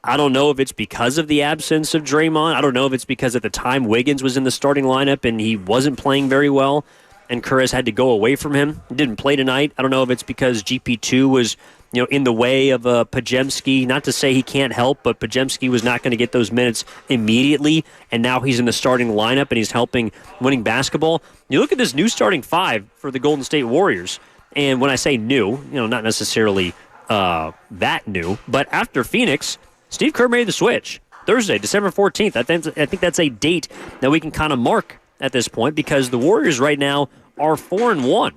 I don't know if it's because of the absence of Draymond. I don't know if it's because at the time Wiggins was in the starting lineup and he wasn't playing very well, and Kerr has had to go away from him. He didn't play tonight. I don't know if it's because GP2 was in the way of Podziemski. Not to say he can't help, but Podziemski was not going to get those minutes immediately, and now he's in the starting lineup and he's helping winning basketball. You look at this new starting five for the Golden State Warriors, and when I say new, not necessarily that new, but after Phoenix, Steve Kerr made the switch Thursday, December 14th. I think that's a date that we can kind of mark at this point because the Warriors right now are 4-1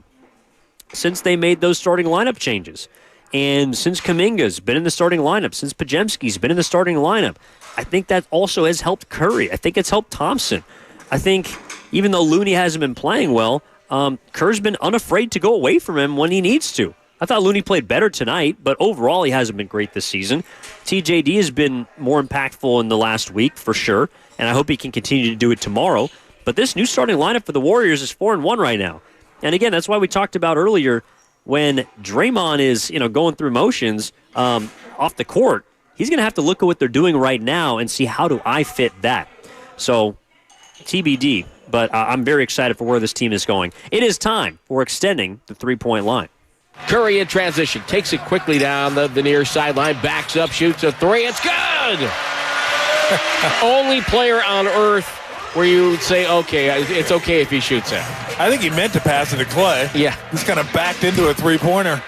since they made those starting lineup changes. And since Kuminga's been in the starting lineup, since Podziemski's been in the starting lineup, I think that also has helped Curry. I think it's helped Thompson. I think even though Looney hasn't been playing well, Kerr's been unafraid to go away from him when he needs to. I thought Looney played better tonight, but overall he hasn't been great this season. TJD has been more impactful in the last week for sure, and I hope he can continue to do it tomorrow. But this new starting lineup for the Warriors is 4-1 right now. And again, that's why we talked about earlier when Draymond is going through motions off the court, he's going to have to look at what they're doing right now and see how do I fit that. So TBD, but I'm very excited for where this team is going. It is time for extending the three-point line. Curry in transition, takes it quickly down the near sideline, backs up, shoots a three. It's good! Only player on earth where you would say, okay, it's okay if he shoots it. I think he meant to pass it to Clay. Yeah. He's kind of backed into a three-pointer.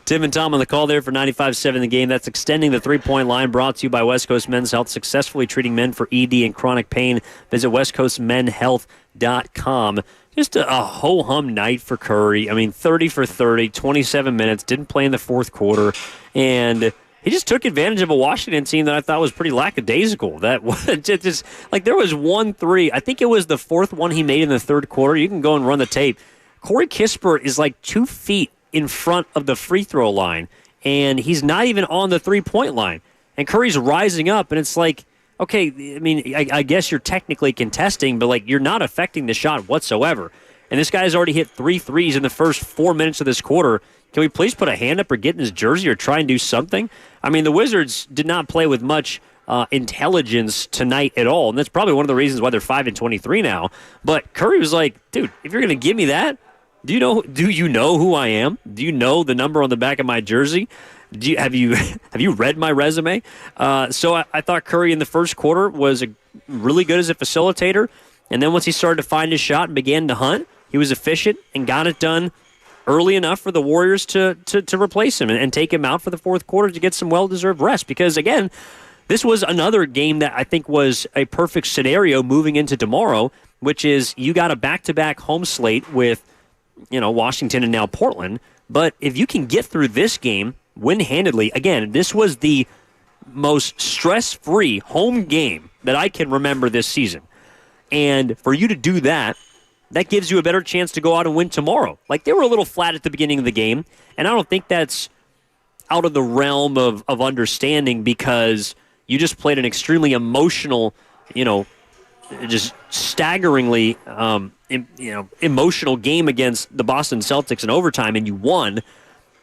Tim and Tom on the call there for 95.7 The Game. That's extending the three-point line, brought to you by West Coast Men's Health, successfully treating men for ED and chronic pain. Visit westcoastmenhealth.com. Just a ho-hum night for Curry. 30 for 30, 27 minutes, didn't play in the fourth quarter, and he just took advantage of a Washington team that I thought was pretty lackadaisical. That was just like there was 1-3. I think it was the fourth one he made in the third quarter. You can go and run the tape. Corey Kispert is like 2 feet in front of the free throw line, and he's not even on the three-point line. And Curry's rising up, and it's like, okay, I guess you're technically contesting, but you're not affecting the shot whatsoever. And this guy's already hit 3 threes in the first 4 minutes of this quarter. Can we please put a hand up or get in his jersey or try and do something? The Wizards did not play with much intelligence tonight at all, and that's probably one of the reasons why they're 5-23 now. But Curry was like, dude, if you're going to give me that, do you know who I am? Do you know the number on the back of my jersey? Have you read my resume? So I thought Curry in the first quarter was really good as a facilitator, and then once he started to find his shot and began to hunt, he was efficient and got it done early enough for the Warriors to replace him and take him out for the fourth quarter to get some well-deserved rest. Because, again, this was another game that I think was a perfect scenario moving into tomorrow, which is you got a back-to-back home slate with Washington and now Portland. But if you can get through this game win-handedly, again, this was the most stress-free home game that I can remember this season. And for you to do that, that gives you a better chance to go out and win tomorrow. They were a little flat at the beginning of the game, and I don't think that's out of the realm of understanding because you just played an extremely emotional, just staggeringly, emotional game against the Boston Celtics in overtime, and you won.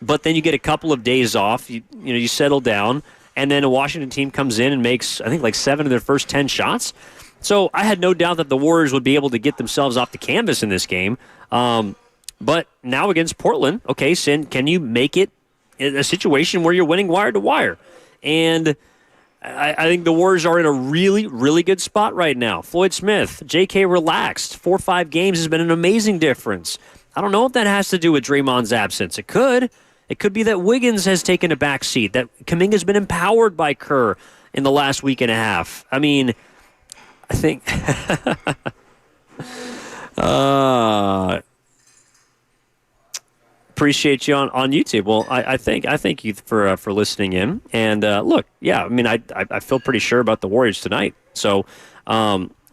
But then you get a couple of days off, you settle down, and then a Washington team comes in and makes, I think, 7 of their first 10 shots. So I had no doubt that the Warriors would be able to get themselves off the canvas in this game. But now against Portland, okay, Sin, can you make it a situation where you're winning wire to wire? And I think the Warriors are in a really, really good spot right now. Floyd Smith, J.K. relaxed. 4 or 5 games has been an amazing difference. I don't know if that has to do with Draymond's absence. It could. It could be that Wiggins has taken a back seat, that Kuminga's been empowered by Kerr in the last week and a half. I think appreciate you on YouTube. Well, I thank you for listening in. And look, yeah, I feel pretty sure about the Warriors tonight. So,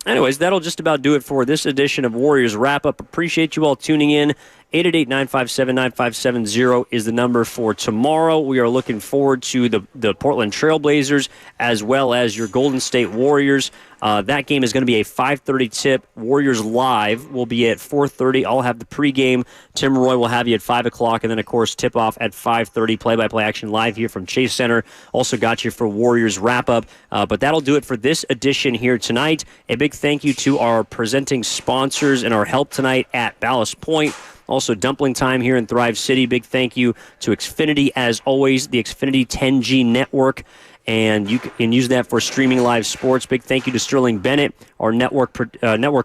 anyways, that'll just about do it for this edition of Warriors Wrap Up. Appreciate you all tuning in 888-957-9570 is the number for tomorrow. We are looking forward to the Portland Trailblazers as well as your Golden State Warriors. That game is going to be a 5:30 tip. Warriors Live will be at 4:30. I'll have the pregame. Tim Roy will have you at 5 o'clock. And then, of course, tip-off at 5:30. Play-by-play action live here from Chase Center. Also got you for Warriors wrap-up. But that'll do it for this edition here tonight. A big thank you to our presenting sponsors and our help tonight at Ballast Point. Also, Dumpling Time here in Thrive City. Big thank you to Xfinity, as always, the Xfinity 10G network. And you can use that for streaming live sports. Big thank you to Sterling Bennett, our network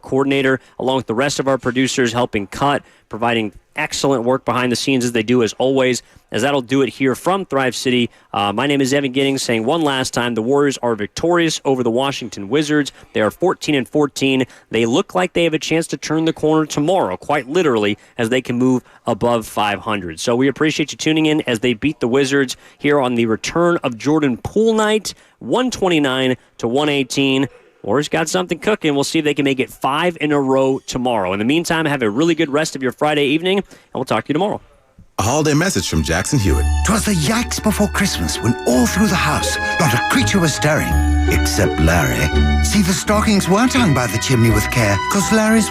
coordinator, along with the rest of our producers helping cut, providing excellent work behind the scenes as they do, as always, as that'll do it here from Thrive City. My name is Evan Giddings, saying one last time, the Warriors are victorious over the Washington Wizards. They are 14-14. They look like they have a chance to turn the corner tomorrow, quite literally, as they can move above 500. So we appreciate you tuning in as they beat the Wizards here on the return of Jordan Poole night, 129-118. Warriors got something cooking. We'll see if they can make it 5 in a row tomorrow. In the meantime, have a really good rest of your Friday evening, and we'll talk to you tomorrow. A holiday message from Jackson Hewitt. 'Twas the yikes before Christmas when all through the house not a creature was stirring, except Larry. See, the stockings weren't hung by the chimney with care, 'cause Larry's